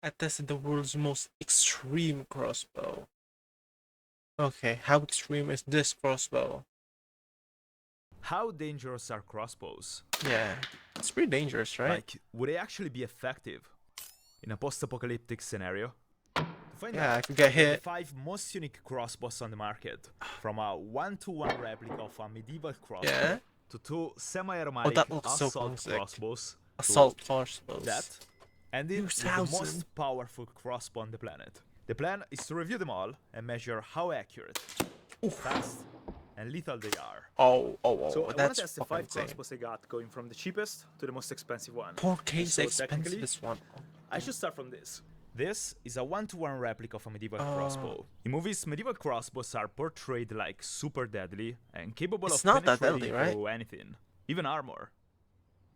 I tested the world's most extreme crossbow. Okay, how extreme is this crossbow? How dangerous are crossbows? Yeah, it's pretty dangerous, right? Like, would they actually be effective in a post-apocalyptic scenario? To find Yeah, I out, could get I got the hit. 5 most unique crossbows on the market, from a 1-to-1 replica of a medieval crossbow Yeah. to 2 Oh, semi-automatic that looks so assault sick. crossbows to Assault crossbows. that, ending with the 2000. most powerful crossbow on the planet. The plan is to review them all and measure how accurate, Oof. fast, and lethal they are. Oh, So I want that's to test the fucking 5 insane. crossbows I got, going from the cheapest to the most expensive one. 4K is So expensive, technically, this one. I should start from this. This is a 1-to-1 replica of a medieval Oh. crossbow. In movies, medieval crossbows are portrayed like super deadly and capable It's of not that penetrating deadly, right? through anything, even armor.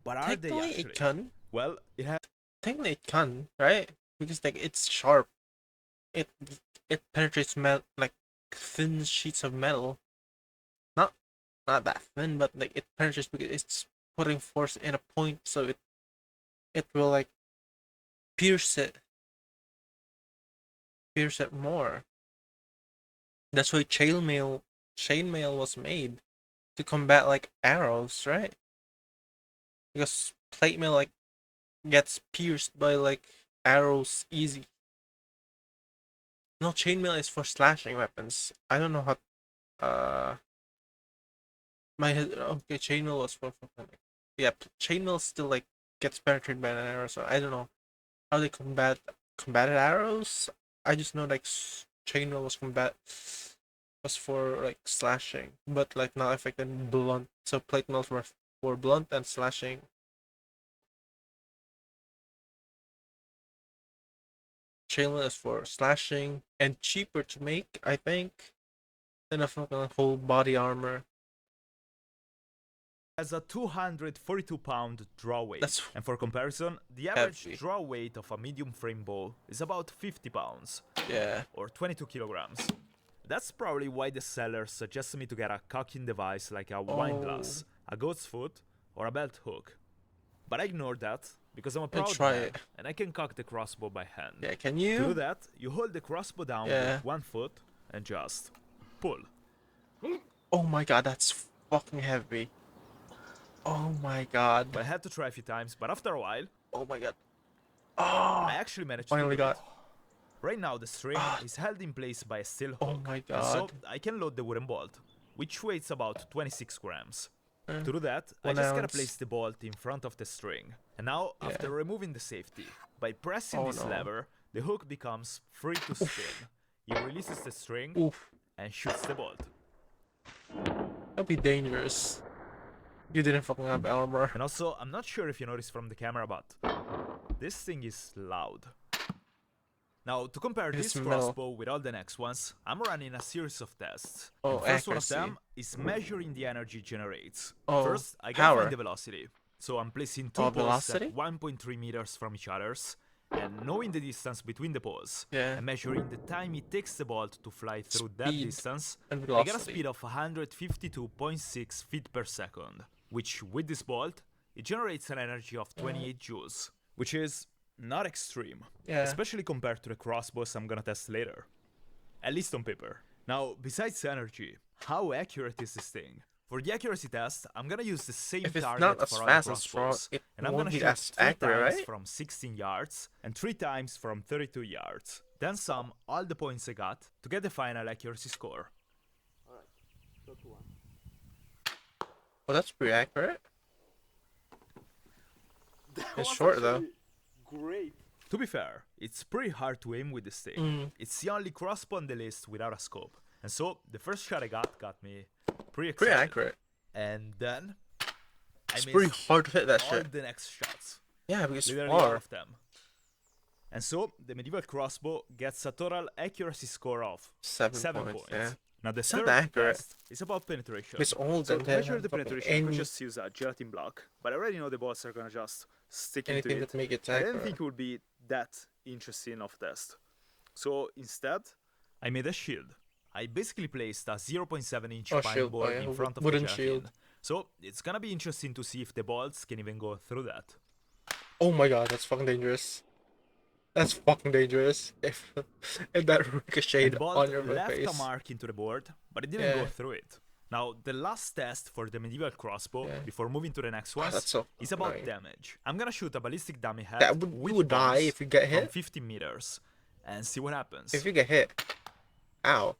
But are they Technically, actually? it can. Well, it has Technically, it can, right? Because like it's sharp. It it penetrates metal like thin sheets of metal. Not not that thin, but like it penetrates because it's putting force in a point, so it will like pierce it, pierce it more. That's why chainmail was made to combat like arrows, right? Because plate mail like gets pierced by like arrows easy. No, chainmail is for slashing weapons. I don't know how. My okay, chainmail was for like, yeah, chainmail still like gets penetrated by an arrow, so I don't know how they combated arrows. I just know like chainmail was for like slashing, but like not affected blunt. So plate mails were for blunt and slashing. Chainmail is for slashing and cheaper to make, I think, than a fucking whole body armor. a 242-pound draw weight. That's And for comparison, the average heavy. draw weight of a medium frame bow is about 50 pounds, Yeah. or 22 kilograms. That's probably why the seller suggested me to get a cocking device like a wine glass, a goat's foot, or a belt hook. But I ignored that, because I'm a proud try man, it. and I can cock the crossbow by hand. Yeah, can To do you? that, you hold the crossbow down Yeah. with one foot and just pull. Oh my god, that's fucking heavy. Oh my god. But I had to try a few times, but after a while, Oh my god. I Oh, actually managed finally to do got. it. Right now, the string is held in place by a steel hook, Oh my and so god. I can load the wooden bolt, which weighs about 26 grams. Uh, To do that, I 1 just gotta ounce. place the bolt in front of the string. And now, Yeah. after removing the safety, by pressing Oh this no. lever, the hook becomes free to spin. It releases the string Oof. and shoots the bolt. That'd be dangerous. You didn't fucking have armor. And also, I'm not sure if you noticed from the camera, but this thing is loud. Now, to compare It's this metal. crossbow with all the next ones, I'm running a series of tests. Oh, And the first one of accuracy. them is measuring the energy it generates. Oh, First, I gotta power. find the velocity. So I'm placing two Oh, poles velocity? at 1.3 meters from each other's, and knowing the distance between the poles, Yeah. and measuring the time it takes the bolt to fly through that Speed distance, and I got a velocity. speed of 152.6 feet per second, which with this bolt, it generates an energy of 28 joules, which is not extreme, Yeah. especially compared to the crossbows I'm gonna test later. At least on paper. Now, besides energy, how accurate is this thing? For the accuracy test, I'm gonna use the same If it's target not as for all fast the as crossbows, strong, it and I'm won't gonna be shoot as 3 accurate, times right? from 16 yards and 3 times from 32 yards. Then sum all the points I got to get the final accuracy score. Alright, go to one. Well, that's pretty accurate. That It's was short, though. actually Great. To be fair, it's pretty hard to aim with this thing. Mm. It's the only crossbow on the list without a scope. And so, the first shot I got me pretty excited. Pretty accurate. And then, I It's pretty missed hard to hit that all shit. the next shots. Yeah, because Literally all far. of them. And so, the medieval crossbow gets a total accuracy score of 7 points. points. Yeah. Now the It's not third accurate. test is about penetration. It's old So and to then measure the fucking penetration, I could any- just use a gelatin block. But I already know the bolts are gonna just stick into anything it. that make it I didn't accurate. think it would be that interesting of test. So instead, I made a shield. I basically placed a 0.7 inch Oh, pine shield. board Oh, yeah, in front of wooden the gelatin. shield. So it's gonna be interesting to see if the bolts can even go through that. Oh my god, that's fucking dangerous. That's fucking dangerous. If that And ricocheted the bolt on your left a face. mark into the board, but it didn't go Yeah. through it. Now, the last test for the medieval crossbow, Yeah. before moving to the next Oh, ones, that's so is about annoying. damage. I'm gonna shoot a ballistic dummy head That would with you would die bombs if you get from hit. 50 meters and see what happens. If you get hit. Ow.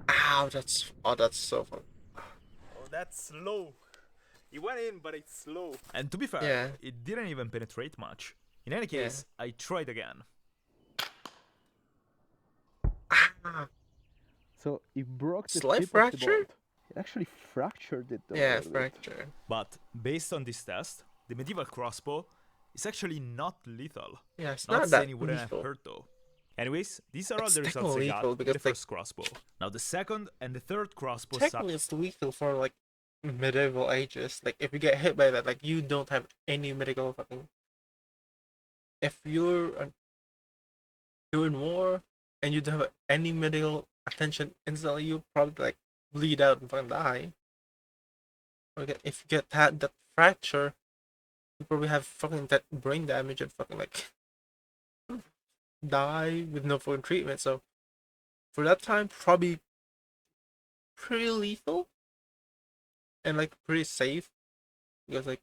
Ow, that's so fun. Oh, that's slow. It went in, but it's slow. And to be fair, Yeah. it didn't even penetrate much. In any Yeah. case, I tried again. Ah, So it broke the Slight tip of fracture? the bolt. It actually fractured it though. yeah, a little bit. fracture. But based on this test, the medieval crossbow is actually not lethal. Yeah, it's Not not that saying it wouldn't have lethal. hurt though. Anyways, these are all It's the results I technically got lethal with the because, like- first crossbow. Now the second and the third crossbow Technically, it's lethal for like medieval ages. Like if you get hit by that, like you don't have any medical fucking. If you're in war and you don't have any medical attention instantly, you probably like bleed out and fucking die. Or if you get that fracture, you probably have fucking that brain damage and fucking like die with no fucking treatment. So for that time, probably pretty lethal and like pretty safe because like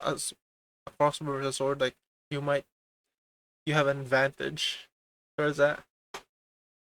as a crossbow versus a sword, like you have an advantage towards that.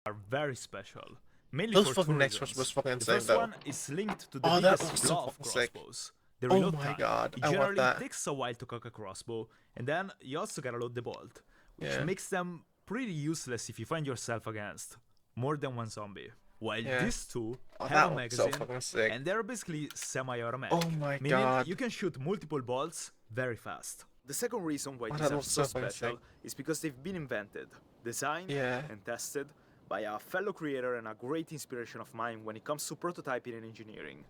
are very special. Mainly Those for fucking two next reasons. crossbows fucking The insane first though. one is linked to the Oh, that biggest looks so flaw of fucking sick. crossbows. The Oh reload my time. god, It I want generally that. takes a while to cock a crossbow, and then you also gotta load the bolt, which Yeah. makes them pretty useless if you find yourself against more than one zombie. While Yeah. these two Oh, have that a looks so magazine, fucking sick. and they're basically semi-automatic. Oh my meaning god. you can shoot multiple bolts very fast. The second reason why Oh, these that are looks so so fucking special sick. is because they've been invented, designed, Yeah. and tested by a fellow creator and a great inspiration of mine when it comes to prototyping and engineering,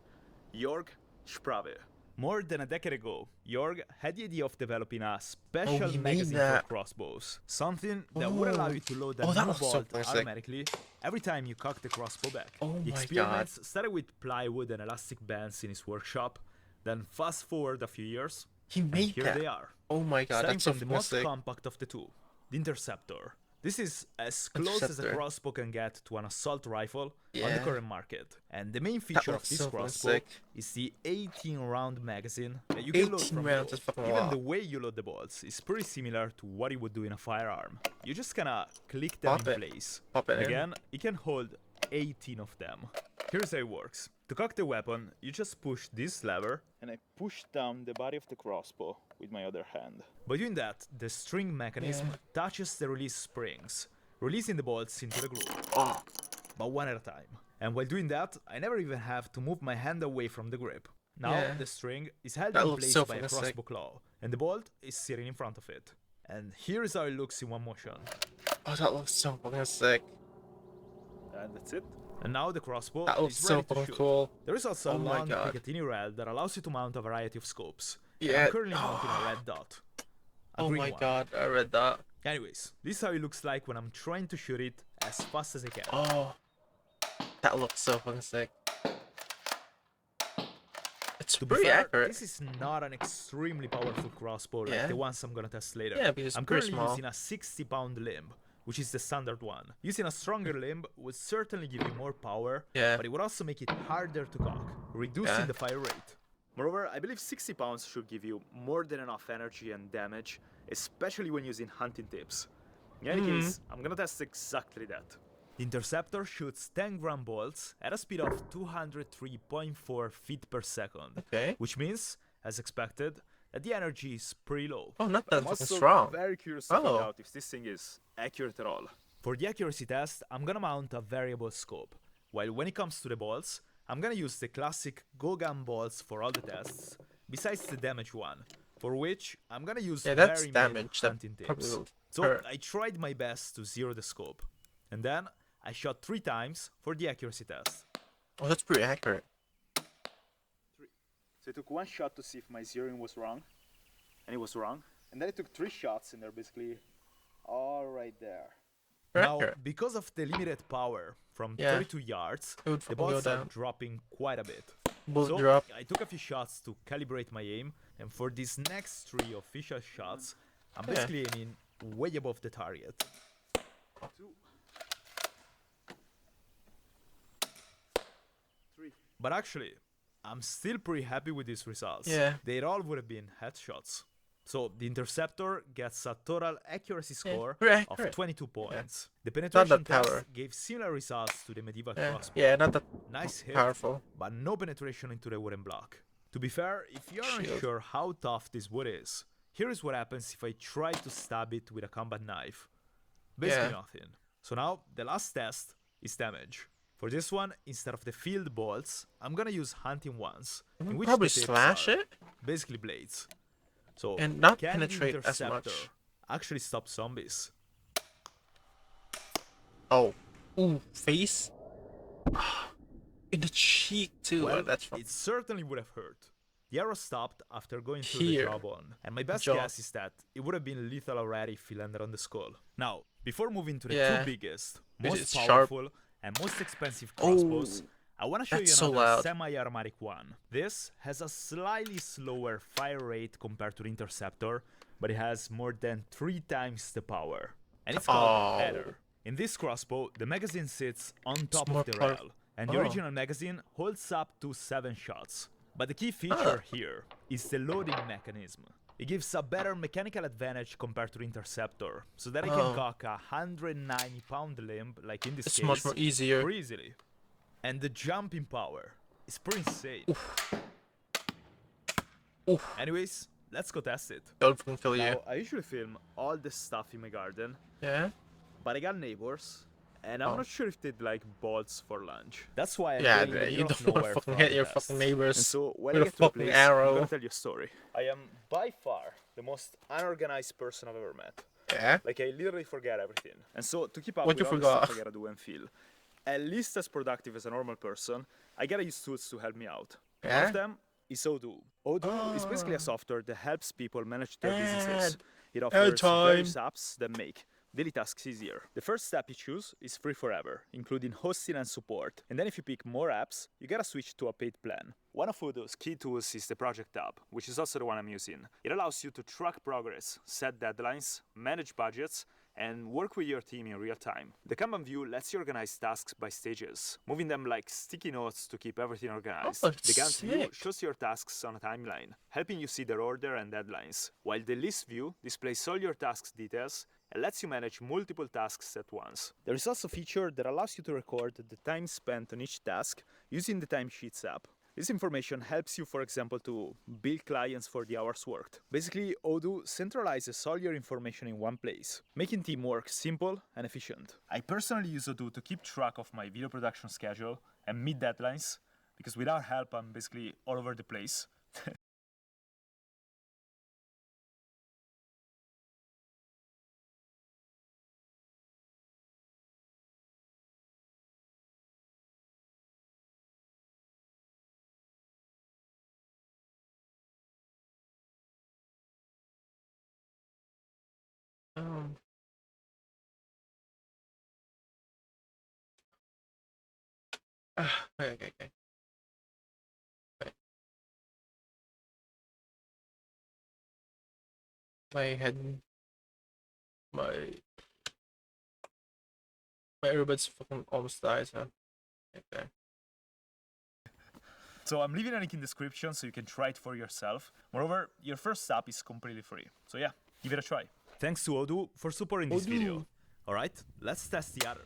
Jörg Sprave. More than a decade ago, Jörg had the idea of developing a special he made magazine that. for crossbows, something that would allow you to load a Oh, that new looks so bolt fucking sick. automatically every time you cock the crossbow back. Oh The my god. experiments started with plywood and elastic bands in his workshop, then fast forward a few years, He and made here that. they are. Oh my god, Starting that's so from the fucking most sick. compact of the two, the Interceptor. This is as close as a Interceptor. crossbow can get to an assault rifle on the Yeah. current market. And the main feature of looks this so fucking crossbow sick. is the 18 round magazine that you can load 18 from rounds go. is fucking a Even lot. the way you load the bolts is pretty similar to what you would do in a firearm. You just kinda click them Pop in it. place. Pop it in. Again, it can hold 18 of them. Here's how it works. To cock the weapon, you just push this lever, and I push down the body of the crossbow with my other hand. By doing that, the string mechanism Yeah. touches the release springs, releasing the bolts into the groove, Oh, but one at a time. And while doing that, I never even have to move my hand away from the grip. Now Yeah. the string is held That in looks place so by a fucking sick. crossbow claw, and the bolt is sitting in front of it. And here is how it looks in one motion. oh, that looks so fucking sick. And that's it. And now the crossbow That looks is so ready to fucking shoot. cool. There is also Oh a my long God. Picatinny rail that allows you to mount a variety of scopes. And Yeah. I'm currently mounting a red dot. A Oh green my one. god, I read that. Anyways, this is how it looks like when I'm trying to shoot it as fast as I can. Oh, that looks so fucking sick. It's To be pretty fair, accurate. this is not an extremely powerful crossbow like Yeah. the ones I'm gonna test later. Yeah, because it's I'm pretty currently small. using a 60-pound limb, which is the standard one. Using a stronger limb would certainly give you more power, Yeah. but it would also make it harder to cock, reducing Yeah. the fire rate. Moreover, I believe 60 pounds should give you more than enough energy and damage, especially when using hunting tips. In any case, I'm gonna test exactly that. The Interceptor shoots 10-gram bolts at a speed of 203.4 feet per second, Okay. which means, as expected, that the energy is pretty low. Oh, not But that I'm fucking also strong. very curious to find Oh. out if this thing is accurate at all. For the accuracy test, I'm gonna mount a variable scope, while when it comes to the bolts, I'm gonna use the classic go gun bolts for all the tests, besides the damage one, for which I'm gonna use Yeah, that's very minute damage. That hunting probably tips. will So hurt. I tried my best to zero the scope, and then I shot 3 times for the accuracy test. Oh, that's pretty accurate. So I took one shot to see if my zeroing was wrong, and it was wrong. And then I took 3 shots, and they're basically all right there. Pretty Now, accurate. because of the limited power from Yeah. 32 yards, It would the fucking go bolts are down. dropping quite a bit. Bullet So drop. I took a few shots to calibrate my aim, and for these next 3 official shots, I'm Yeah. basically aiming way above the target. 2, 3. But actually, I'm still pretty happy with these results. Yeah. They all would have been headshots. So the interceptor gets a total accuracy score Pretty of accurate. 22 points. The Not penetration that test power. gave similar results to the medieval Yeah. crossbow. Yeah, not that Nice hit, powerful. but no penetration into the wooden block. To be fair, if you aren't Shield. sure how tough this wood is, here is what happens if I try to stab it with a combat knife. Basically Yeah. nothing. So now, the last test is damage. For this one, instead of the field bolts, I'm gonna use hunting ones, in which Probably the tips slash are it basically blades. So, and not can penetrate the as interceptor much. actually stop zombies? Oh. Ooh, face. In the cheek too. Well, That's fun. it certainly would have hurt. The arrow stopped after going through Here. the jawbone, and my best Jaw. guess is that it would have been lethal already if he landed on the skull. Now, before moving to the Yeah. two biggest, It most is sharp. powerful, and most expensive crossbows, I want to show you that's so another loud. semi-automatic one. This has a slightly slower fire rate compared to the interceptor, but it has more than 3 times the power. And it's called Oh. Adder. In this crossbow, the magazine sits on top more of the powerful. rail, and the Oh. original magazine holds up to 7 shots. But the key feature here is the loading mechanism. It gives a better mechanical advantage compared to the interceptor, so that it can Oh. cock a 190-pound limb, like in this It's case, much more easier. pretty easily. And the jumping power is pretty insane. Oof. Anyways, let's go test it. Don't fucking kill you. Now, I usually film all the stuff in my garden, Yeah. but I got neighbors, and I'm Oh. not sure if they'd like bolts for lunch. That's why I'm Yeah, going in the you middle of don't want nowhere to fucking for hit the your test. fucking neighbors. And so when with I a get to the fucking place, arrow. I'm gonna tell you a story. I am by far the most unorganized person I've ever met. Yeah. Like I literally forget everything. And so to keep up What with you all the stuff I forgot? gotta do and feel at least as productive as a normal person, I gotta use tools to help me out. One Yeah? of them is Odoo. Odoo is basically a software that helps people manage their businesses. It offers various apps that make daily tasks easier. The first step you choose is free forever, including hosting and support. And then if you pick more apps, you gotta switch to a paid plan. One of Odoo's key tools is the Project tab, which is also the one I'm using. It allows you to track progress, set deadlines, manage budgets, and work with your team in real time. The Kanban view lets you organize tasks by stages, moving them like sticky notes to keep everything organized. Oh, The Gantt view sick. shows your tasks on a timeline, helping you see their order and deadlines, while the list view displays all your tasks details and lets you manage multiple tasks at once. There is also a feature that allows you to record the time spent on each task using the timesheets app. This information helps you, for example, to bill clients for the hours worked. Basically, Odoo centralizes all your information in one place, making teamwork simple and efficient. I personally use Odoo to keep track of my video production schedule and meet deadlines, because without help, I'm basically all over the place. Um. Okay. Right. My head. My earbuds fucking almost died. So. Okay. So I'm leaving a link in the description so you can try it for yourself. Moreover, your first app is completely free. So yeah, give it a try. Thanks to Odoo for supporting this video. Alright, let's test the other.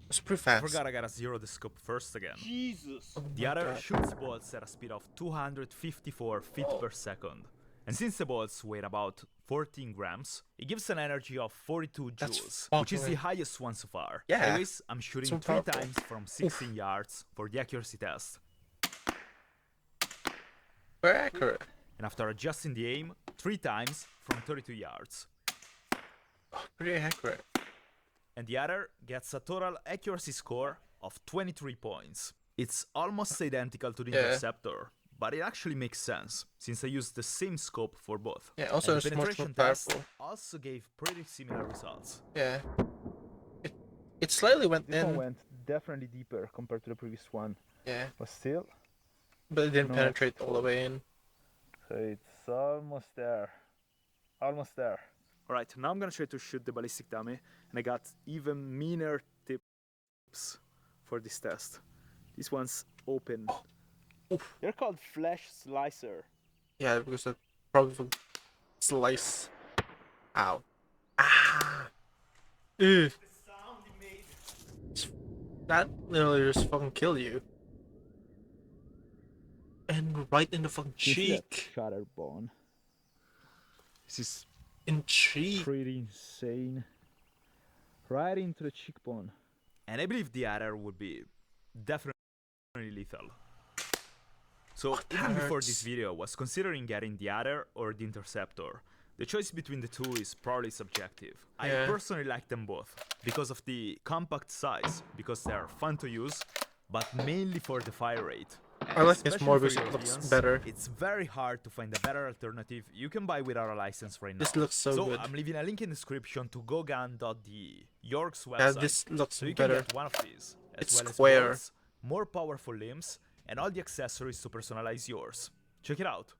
It's pretty I fast. forgot I gotta zero the scope first again. Jesus. The other shoots bolts at a speed of 254 feet per second. And since the bolts weigh about 14 grams, it gives an energy of 42 That's joules, which is the fucking- highest one so far. Yeah. Anyways, I'm shooting So 3 powerful. times from 16 yards for the accuracy test. Very accurate. And after adjusting the aim, 3 times from 32 yards. Pretty accurate. And the other gets a total accuracy score of 23 points. It's almost identical to the Yeah. interceptor, but it actually makes sense, since I used the same scope for both. Yeah, also And it's the much more penetration test powerful. also gave pretty similar results. Yeah. It slightly went This one in. went definitely deeper compared to the previous one, Yeah. but still, But it didn't No, penetrate all the way in. so it's almost there. Almost there. Alright, now I'm gonna try to shoot the ballistic dummy, and I got even meaner tips for this test. These ones open. Oof. They're called flesh slicer. Yeah, because that probably will slice. Ow. Ah. Ew. The sound it made. That literally just fucking kill you. And right in the fucking cheek. Shatter bone. This is In cheek. Pretty insane. Right into the cheekbone. and I believe the adder would be definitely lethal. So What even before hurts? this video, I was considering getting the adder or the interceptor. The choice between the two is probably subjective. I Yeah. personally like them both because of the compact size, because they are fun to use, but mainly for the fire rate. I like this Especially more for because it looks Europeans, better. It's very hard to find a better alternative you can buy without a license right now. This looks so good. I'm leaving a link in the description to gogan.de, York's website. Yeah, this looks So you can better. get one of these, as It's well as square. bolts, more powerful limbs, and all the accessories to personalize yours. Check it out.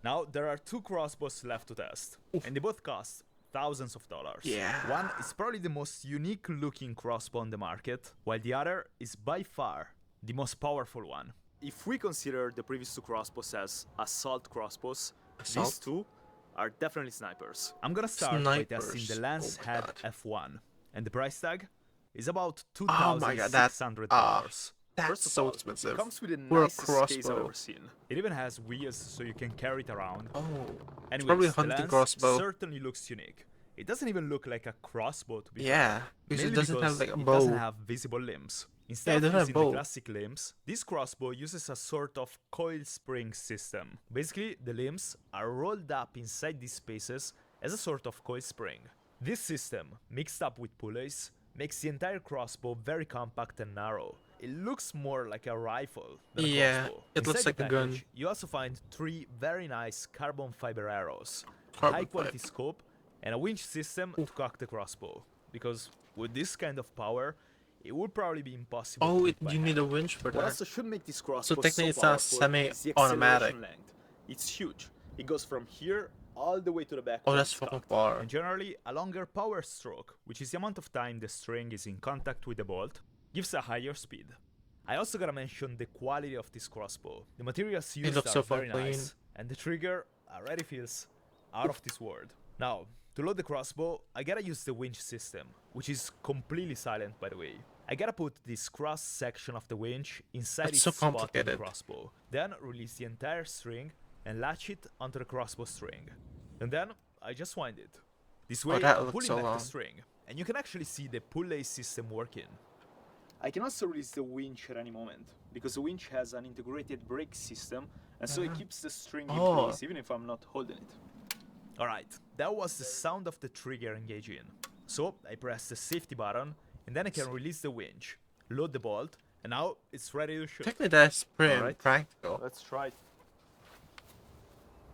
Now, there are 2 crossbows left to test, and they both cost thousands of dollars. Yeah. One is probably the most unique looking crossbow on the market, while the other is by far the most powerful one. If we consider the previous 2 crossbows as assault crossbows, these Assault? 2 are definitely snipers. I'm gonna start by testing Snipers. the Lance Oh my Head God. F1, and the price tag is about Oh my God, that- $2,600. That's First of so all, expensive. It comes with the For a nicest case I've crossbow. ever seen. It even has wheels so you can carry it around. Oh. Anyways, probably a the hunting lens crossbow. certainly looks unique. It doesn't even look like a crossbow to be Yeah. fair. Because it Mainly doesn't because have like a it doesn't bow. have visible limbs. Yeah, Instead it of doesn't have using the bow. classic limbs, this crossbow uses a sort of coil spring system. Basically, the limbs are rolled up inside these spaces as a sort of coil spring. This system, mixed up with pulleys, makes the entire crossbow very compact and narrow. It looks more like a rifle than a Yeah, crossbow. it looks Inside the like a gun. package, you also find 3 very nice carbon fiber arrows, a Carbon high quality fiber. scope, and a winch system to cock the crossbow. Because with this kind of power, it would probably be impossible Oh, to hit by you need hand. a winch for What that. also should make this crossbow So technically it's not powerful is the semi-automatic. acceleration length. It's huge. It goes from here all the way to the back. Oh, when that's it's fucking cocked. far. And generally, a longer power stroke, which is the amount of time the string is in contact with the bolt, gives a higher speed. I also gotta mention the quality of this crossbow. The materials used looks are so very fucking nice, and the trigger already feels out of this world. Now, to load the crossbow, I gotta use the winch system, which is completely silent by the way. I gotta put this cross section of the winch inside That's its so spot on the complicated. crossbow. Then release the entire string and latch it onto the crossbow string. And then I just wind it. This way, that I'm looks pulling so back long. the string, and you can actually see the pulley system working. I can also release the winch at any moment, because the winch has an integrated brake system, and so it keeps the string in Oh. place even if I'm not holding it. Alright, that was the sound of the trigger engaging. So I press the safety button, and then I can release the winch, load the bolt, and now it's ready to shoot. Technically that's pretty Alright. practical. Let's try it.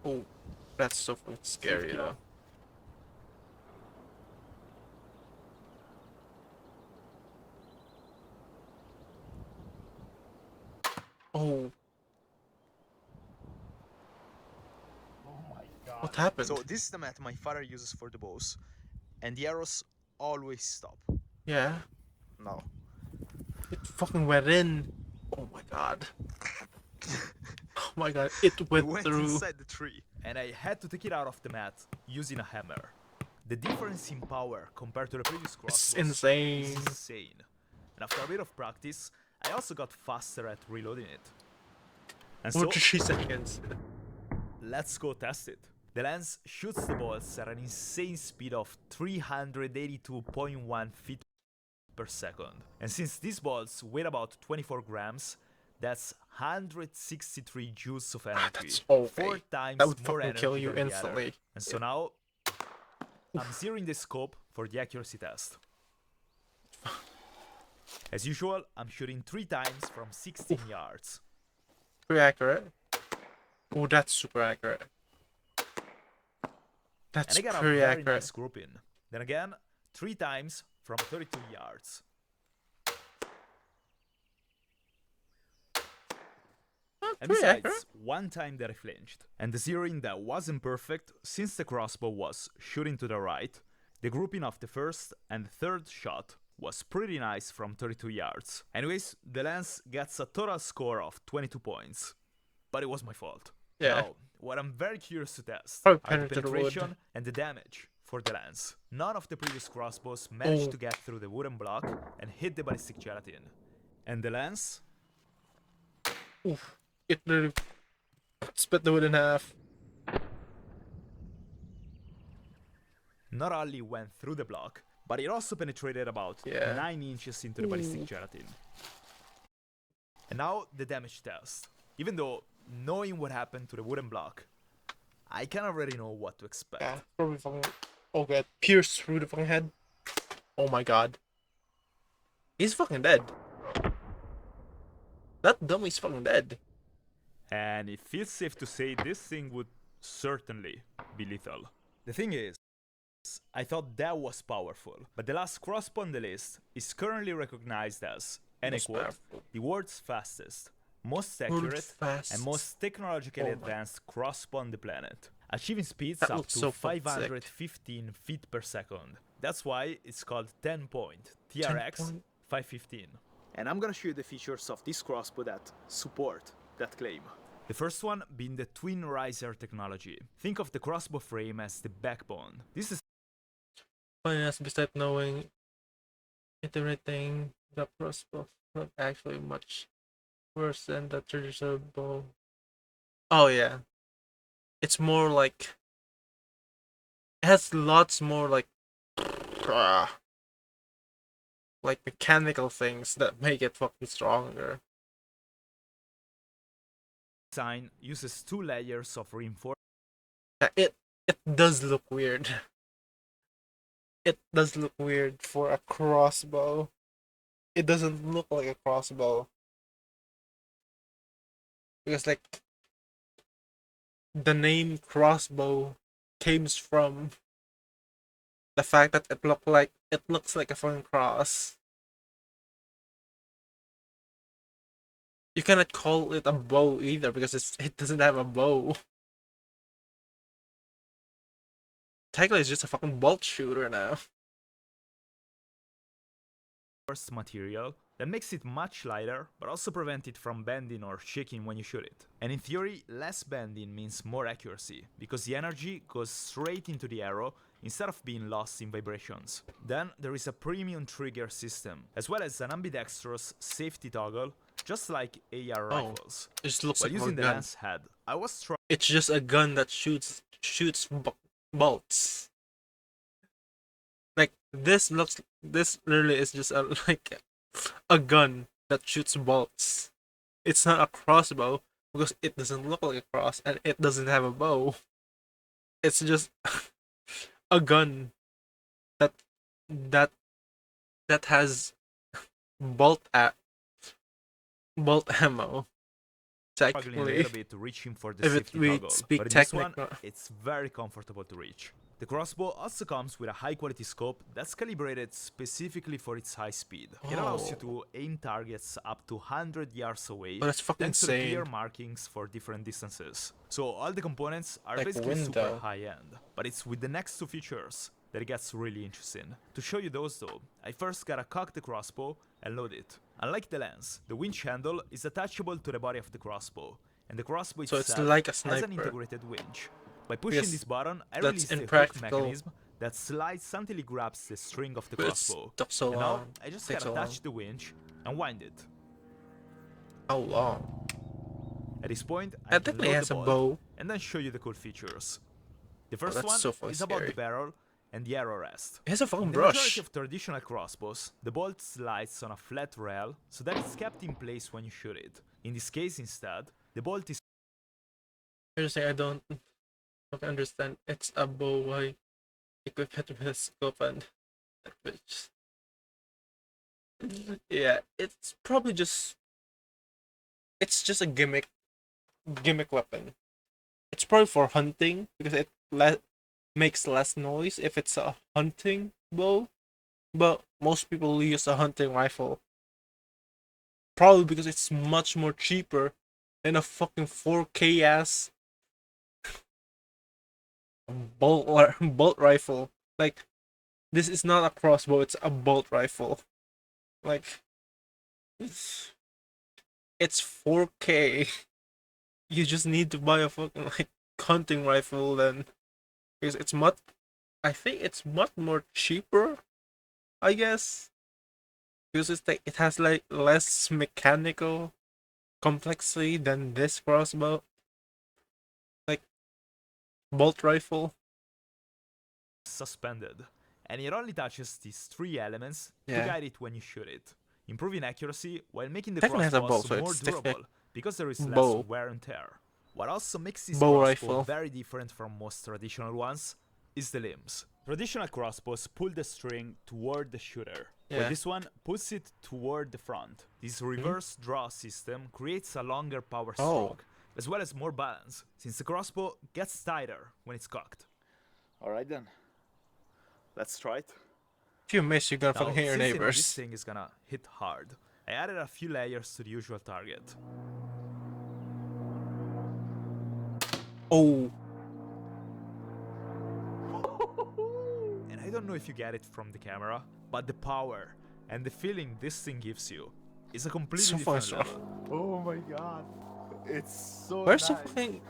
Oh, that's so fucking scary Safety though. off. Oh, Oh my god. what happened? So this is the mat my father uses for the bows, and the arrows always stop. Yeah, Now, it fucking went in. Oh my god. Oh my god, it went through. inside the tree. And I had to take it out of the mat using a hammer. The difference in power compared to the previous It's crossbows insane. is insane. And after a bit of practice, I also got faster at reloading it. And so, 43 seconds. let's go test it. The lens shoots the bolts at an insane speed of 382.1 feet per second. And since these bolts weigh about 24 grams, that's 163 joules of energy. That's OP. 4 times That would more fucking energy kill you than the other. instantly. And so now, I'm zeroing the scope for the accuracy test. As usual, I'm shooting 3 times from 16 yards. Pretty accurate. Oh, that's super accurate. And That's I got a pretty very accurate. nice grouping. Then again, 3 times from 32 yards. And Pretty accurate. besides, one time that I flinched, and the zeroing that wasn't perfect since the crossbow was shooting to the right, the grouping of the first and third shot was pretty nice from 32 yards. Anyways, the lens gets a total score of 22 points. But it was my fault. Yeah. Now, what I'm very curious to test Probably are the penetrate the wood. penetration and the damage for the lens. None of the previous crossbows managed Oh. to get through the wooden block and hit the ballistic gelatin. And the lens? Oof. It literally split the wood in half. Not only went through the block, but it also penetrated about Yeah. 9 inches into the ballistic gelatin. And now the damage test. Even though knowing what happened to the wooden block, I kind of already know what to expect. Yeah, probably fucking. Oh god, pierced through the fucking head. Oh my god. He's fucking dead. That dummy's fucking dead. And it feels safe to say this thing would certainly be lethal. The thing is, I thought that was powerful, but the last crossbow on the list is currently recognized as, and I Most quote, powerful. the world's fastest, most World's accurate, fastest. and most technologically Oh my- advanced crossbow on the planet, achieving speeds That up looks to so fucking sick. 515 feet per second. That's why it's called 10 point, TRX 10 515. And I'm gonna show you the features of this crossbow that support that claim. The first one being the twin riser technology. Think of the crossbow frame as the backbone. This is Funniness besides knowing iterating the crossbow not actually much worse than the traditional bow. Oh yeah. It's more like it has lots more like mechanical things that make it fucking stronger. design uses 2 layers of reinforcement Yeah, it does look weird. It does look weird for a crossbow. It doesn't look like a crossbow. Because like the name crossbow comes from the fact that it looks like a fucking cross. You cannot call it a bow either because it doesn't have a bow. Technically, it's just a fucking bolt shooter now. material that makes it much lighter, but also prevent it from bending or shaking when you shoot it. And in theory, less bending means more accuracy, because the energy goes straight into the arrow instead of being lost in vibrations. Then there is a premium trigger system, as well as an ambidextrous safety toggle, just like AR rifles. It just looks While like a using the gun. lens head, I was trying It's just a gun that shoots bolts. Like this literally is just like a gun that shoots bolts. It's not a crossbow because it doesn't look like a cross and it doesn't have a bow. It's just a gun that that that has bolt bolt ammo. struggling a Technically, little bit reaching for the if safety we toggle, speak but in this one, technical, it's very comfortable to reach. The crossbow also comes with a high quality scope that's calibrated specifically for its high speed. It allows you to aim targets up to 100 yards away, oh, that's fucking thanks to the clear insane. markings for different distances. So all the components are Like basically super window. high end, but it's with the next 2 features that it gets really interesting. To show you those though, I first gotta cock the crossbow and load it. Unlike the lens, the winch handle is attachable to the body of the crossbow, and the crossbow So it's itself like a has an sniper. integrated winch. By pushing Yes, this button, I that's release the hook impractical. mechanism that slides until it grabs the string of the But it's crossbow. took so And now, long. I just Takes gotta so long. touch the winch and wind it. How long? At this point, I It can definitely load has the a bolt bow. and then show you the cool features. The first that's one so fucking is about the scary. barrel and the arrow rest. It has a fucking In the majority brush. of traditional crossbows, the bolt slides on a flat rail so that it's kept in place when you shoot it. In this case instead, the bolt is Seriously, I don't understand. It's a bow. Why equip it with a scope and which? Yeah, it's probably just. It's just a gimmick weapon. It's probably for hunting because it makes less noise if it's a hunting bow. But most people use a hunting rifle. Probably because it's much more cheaper and a fucking 4K ass bolt rifle. Like, this is not a crossbow; it's a bolt rifle. Like, it's 4K. You just need to buy a fucking like hunting rifle then, because it's much. I think it's much more cheaper. I guess because it's like it has like less mechanical complexity than this crossbow, like bolt rifle. Suspended, and it only touches these three elements to Yeah, guide it when you shoot it, improving accuracy while making the technically has a bow, crossbows so more it's technically durable because there is a less bow wear and tear. What also makes this bow crossbow rifle. very different from most traditional ones is the limbs. Traditional crossbows pull the string toward the shooter, while Yeah. this one pulls it toward the front. This reverse draw system creates a longer power Oh. stroke, as well as more balance, since the crossbow gets tighter when it's cocked. Alright then, let's try it. If you miss, you're gonna Now, fucking hit your since you know this neighbors. thing is gonna hit hard, I added a few layers to the usual target. Oh, And I don't know if you get it from the camera, but the power and the feeling this thing gives you is a completely so fucking different strong. level. Oh my god. It's so Where's the nice. fucking?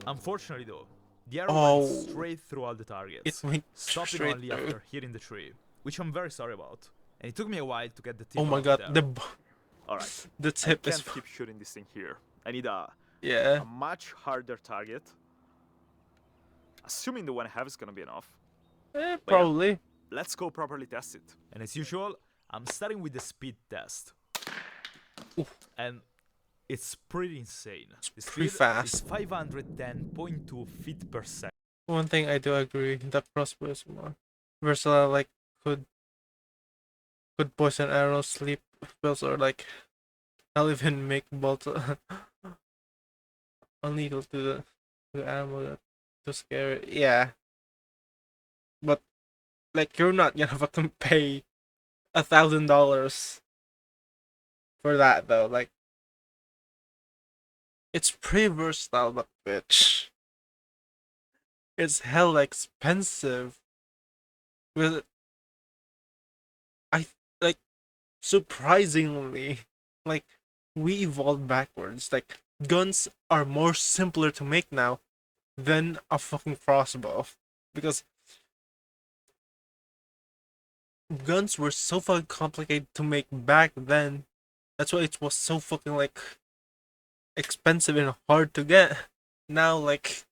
Unfortunately though, the arrow Oh, went straight through all the targets, it went stopping straight only through. after hitting the tree, which I'm very sorry about. And it took me a while to get the tip Oh my out god, there. the Alright, the I tip is can't keep shooting this thing here. I need a yeah. much harder target. Assuming the one I have is gonna be enough. Eh, But yeah. probably. Let's go properly test it. And as usual, I'm starting with the speed test. Oof. And it's pretty insane. The pretty speed fast. is 510.2 feet per second. One thing I do agree, that crossbow is more versatile. Like could poison arrows, sleep spells, or like I'll even make bolts unlethal to the animal to scare it. Yeah, but like you're not gonna fucking pay $1,000 for that though. Like it's pretty versatile, but bitch, it's hella expensive. With I like surprisingly, like we evolved backwards. Like guns are more simpler to make now than a fucking crossbow, because guns were so fucking complicated to make back then. That's why it was so fucking like expensive and hard to get. Now like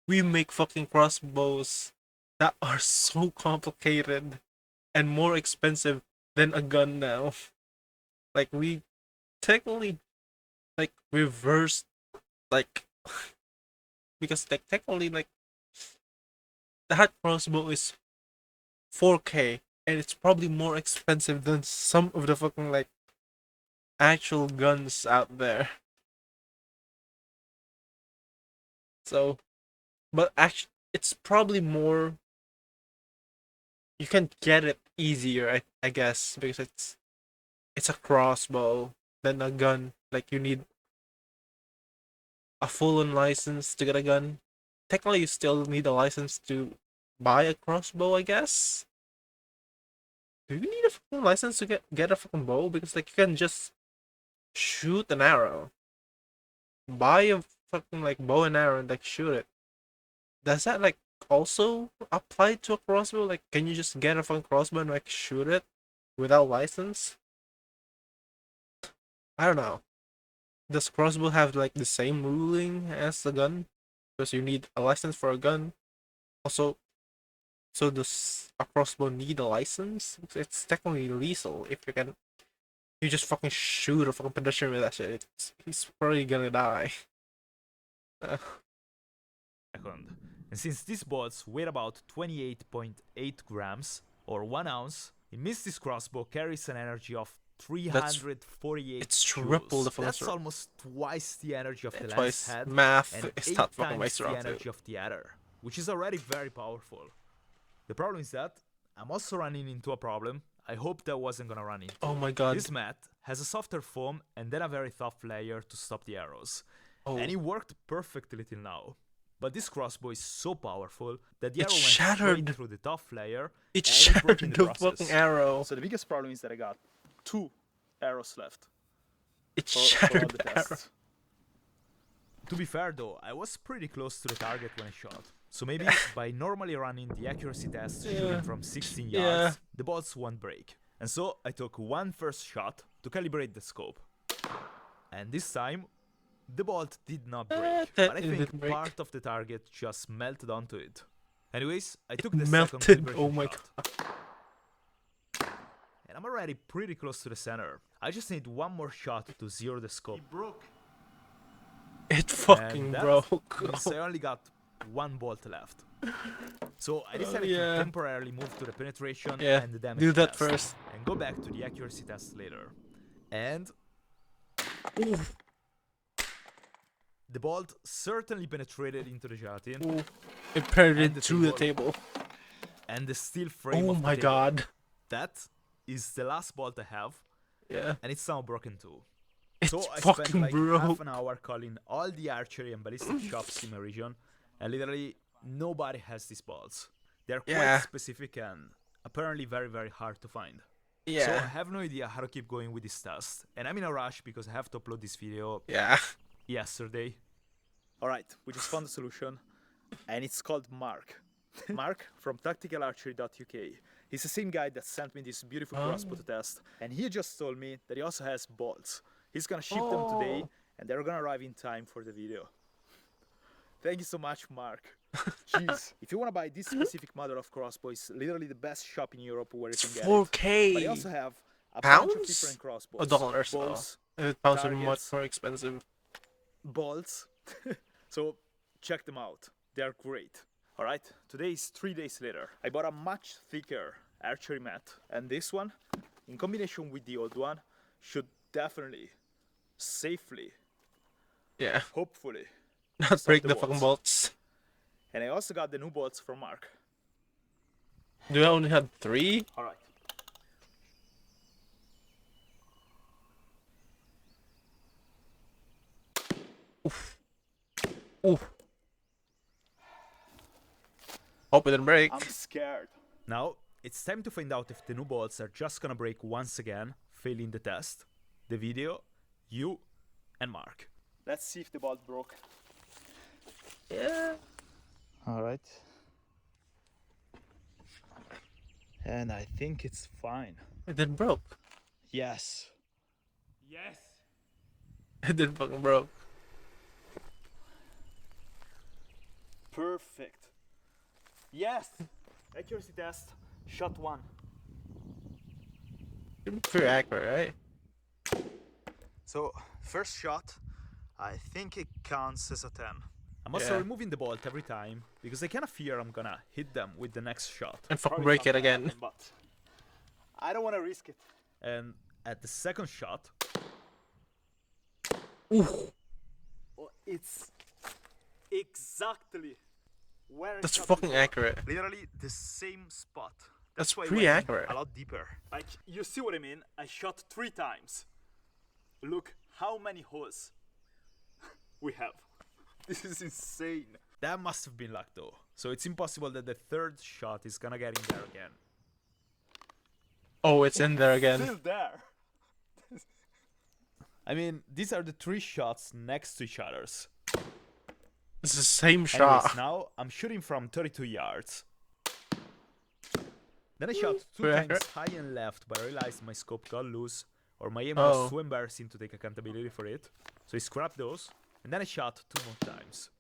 we make fucking crossbows that are so complicated and more expensive than a gun now. Like we technically like reversed like because like technically like that crossbow is 4K and it's probably more expensive than some of the fucking like actual guns out there. So, but actually, it's probably more. You can get it easier, I guess, because it's a crossbow than a gun. Like you need a full-on license to get a gun. Technically, you still need a license to buy a crossbow, I guess. Do you need a fucking license to get a fucking bow? Because like you can just shoot an arrow. Buy a fucking like bow and arrow and like shoot it. Does that like also apply to a crossbow? Like, can you just get a fucking crossbow and like shoot it without license? I don't know. Does crossbow have like the same ruling as the gun? Because you need a license for a gun. Also, so does a crossbow need a license? It's technically lethal if you can. You just fucking shoot a fucking pedestrian with that shit. He's probably gonna die. Second. And since these bolts weigh about 28.8 grams, or 1 ounce, it means this crossbow carries an energy of 348 it's triple the joules. fucking That's strength. almost twice the energy of the lens Twice head, math and is 8 not fucking times waste the around energy of the adder, which is already very powerful. The problem is that I'm also running into a problem I hoped I wasn't gonna run into. Oh my god. This mat has a softer foam and then a very tough layer to stop the arrows. Oh. And it worked perfectly till now. But this crossbow is so powerful that the It arrow went shattered. straight through the tough layer It and it broke shattered in the process. fucking arrow. So the biggest problem is that I got 2 arrows left. It for all shattered the the arrow. tests. To be fair though, I was pretty close to the target when I shot. So maybe by normally running the accuracy test shooting from 16 yards, the bolts won't break. And so I took one first shot to calibrate the scope. And this time, the bolt did not break, but I it think didn't break. part of the target just melted onto it. Anyways, I took the Melted. second calibration Oh my shot. And I'm already pretty close to the center. I just need one more shot to zero the scope. It broke. It fucking And that broke. means I only got one bolt left. So I decided yeah. to temporarily move to the penetration Yeah, and the damage do that test, first. and go back to the accuracy test later. And Oof. the bolt certainly penetrated into the gelatin, Oof. It penetrated And the through the table. table. and the steel frame Oh of the my table. god. That is the last bolt I have, Yeah. and it's now broken too. It's So I fucking spent like broke. half an hour calling all the archery and ballistic shops in my region, and literally nobody has these bolts. They're quite Yeah. specific and apparently very, very hard to find. Yeah. So I have no idea how to keep going with this test, and I'm in a rush because I have to upload this video Yeah. yesterday. Alright, we just found a solution, and it's called Mark. Mark from tacticalarchery.uk. He's the same guy that sent me this beautiful crossbow to test, and he just told me that he also has bolts. He's gonna ship them today, and they're gonna arrive in time for the video. Thank you so much, Mark. Jeez, if you wanna buy this specific model of crossbow, it's literally the best shop in Europe where you It's can get it. 4K. But they also have a bunch of Pounds? different crossbows. Or dollars, though. Bolts, It pounds are much targets. more expensive. bolts. So check them out. They are great. Alright, today is 3 days later. I bought a much thicker archery mat, and this one, in combination with the old one, should definitely, safely, Yeah. hopefully, Not stop break the the fucking bolts. And I also got the new bolts from Mark. Do I only have 3? Alright. Ooh. Hope it didn't break. I'm scared. Now, it's time to find out if the new bolts are just gonna break once again, failing the test, the video, you, and Mark. Let's see if the bolt broke. Yeah. Alright. And I think it's fine. It didn't broke. Yes. Yes. It didn't fucking broke. Perfect. Yes. Accuracy test. Shot 1. You're pretty accurate, right? So, first shot, I think it counts as a 10. I'm also Yeah. removing the bolt every time because I kind of fear I'm gonna hit them with the next shot. And fucking Probably break not it gonna again. happen, but I don't want to risk it. And at the second shot, Ooh. it's exactly where I That's shot fucking before. accurate. Literally the same spot. That's why I pretty went accurate. A lot deeper. Like, you see what I mean? I shot 3 times. Look how many holes we have. This is insane. That must have been luck though. So it's impossible that the third shot is gonna get in there again. Oh, it's in there again. Still there. I mean, these are the 3 shots next to each other's. It's the same Anyways, shot. now I'm shooting from 32 yards. Then I shot 2 Pretty times accurate. high and left, but I realized my scope got loose, or my aim Oh. was too embarrassing to take accountability for it. So I scrapped those, and then I shot 2 more times.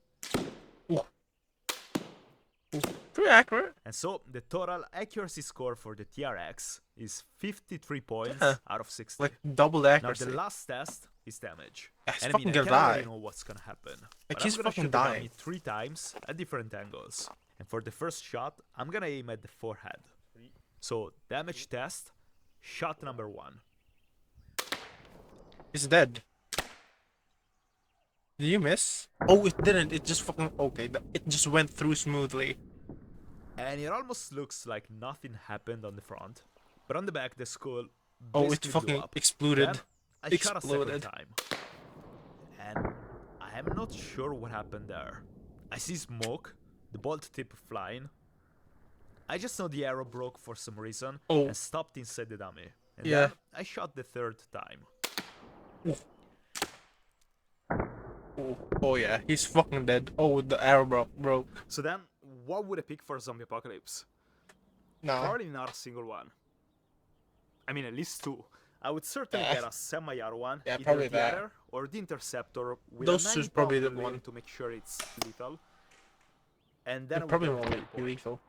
Pretty accurate. And so the total accuracy score for the TRX is 53 points Yeah. out of 60. Like double the Now accuracy. the last test is damage. Yeah, he's And I fucking mean, I gonna can't really die. know what's gonna happen. Like, But he's I'm gonna fucking shoot the dummy dying. 3 times at different angles. And for the first shot, I'm gonna aim at the forehead. So damage test, shot number 1. He's dead. Did you miss? Oh, it didn't. It just fucking... Okay, it just went through smoothly. And it almost looks like nothing happened on the front. But on the back, the skull Oh, it basically blew fucking up. exploded. Then I shot a second Exploded. time. And I am not sure what happened there. I see smoke, the bolt tip flying. I just know the arrow broke for some reason Oh. and stopped inside the dummy. And Yeah. then I shot the third time. Oh yeah, he's fucking dead. Oh, the arrow broke. So then, what would I pick for zombie apocalypse? Nah. Probably not a single one. I mean, at least two. I would certainly Yeah. get a semi-auto one, Yeah, either probably the that. Adder or the Interceptor with Those a two's 90 probably pound the limb one. to make sure it's lethal. And then They're I would probably get more the like teleport, lethal.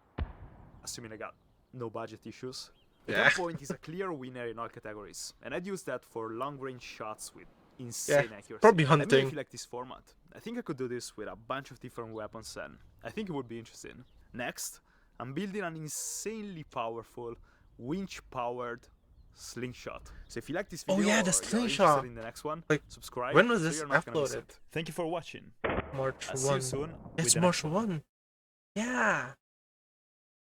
assuming I got no budget issues. The Yeah. point is a clear winner in all categories, and I'd use that for long-range shots with insane accuracy. probably Let me know if hunting. you like this format. I think I could do this with a bunch of different weapons, and I think it would be interesting. Next, I'm building an insanely powerful, winch-powered slingshot. So if you like this Oh, video, yeah, or the you're slingshot. interested in the next one, Like, subscribe. when was so this you're not gonna miss uploaded? it. Thank you for watching. March I'll see 1. you soon. It's with the March next one. 1. Yeah.